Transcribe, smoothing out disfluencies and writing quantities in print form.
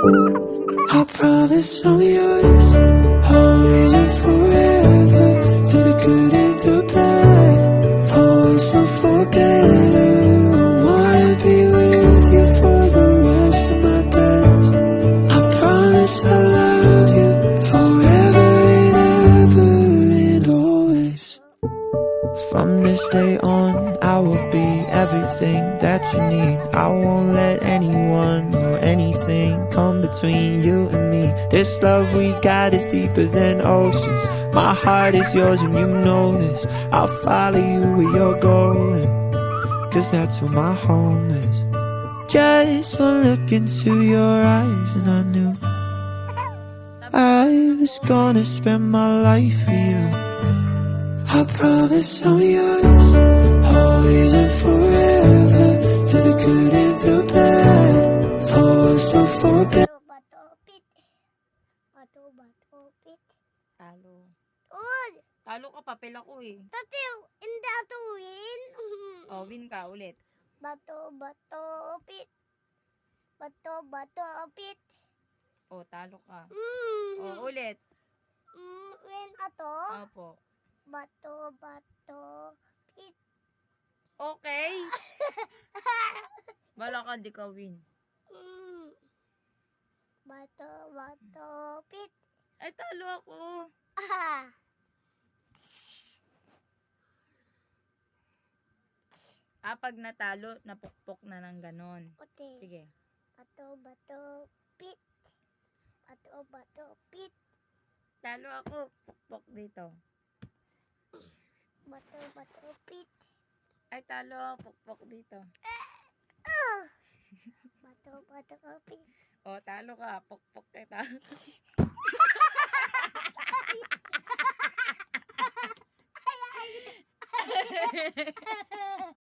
I promise I'm yours, always and forever. Through the good and the bad, for worse or for better. I wanna be with you for the rest of my days. I promise I love you forever and ever and always. From this day on, I will be everything that you need. I won't let anyone or anything come between you and me. This love we got is deeper than oceans. My heart is yours and you know this. I'll follow you where you're going, 'cause that's where my home is. Just one look into your eyes and I knew I was gonna spend my life with you. I promise I'm yours, always and forever. Through the good and the bad, for worse or for better. Bato-pit. Bato-bato-pit. Talo. Uy! Talo ka, papel ako eh. Tatiw, hindi ato win. Oh, win ka ulit. Bato-bato-pit. Bato-bato-pit. Oh, talo ka. Mm. Oh, ulit. Win ato. Opo. Bato-bato-pit. Okay. Bala ka, di ka win. Bato-bato-pit. Ay, talo ako. Ah. Pag natalo, napukpok na ng ganon. Okay. Sige. Bato-bato-pit. Bato-bato-pit. Talo ako. Pukpok dito. Bato-bato-pit. Ay, talo ako. Pukpok dito. Bato-bato-pit. Oh, talo ka. Pukpok kita.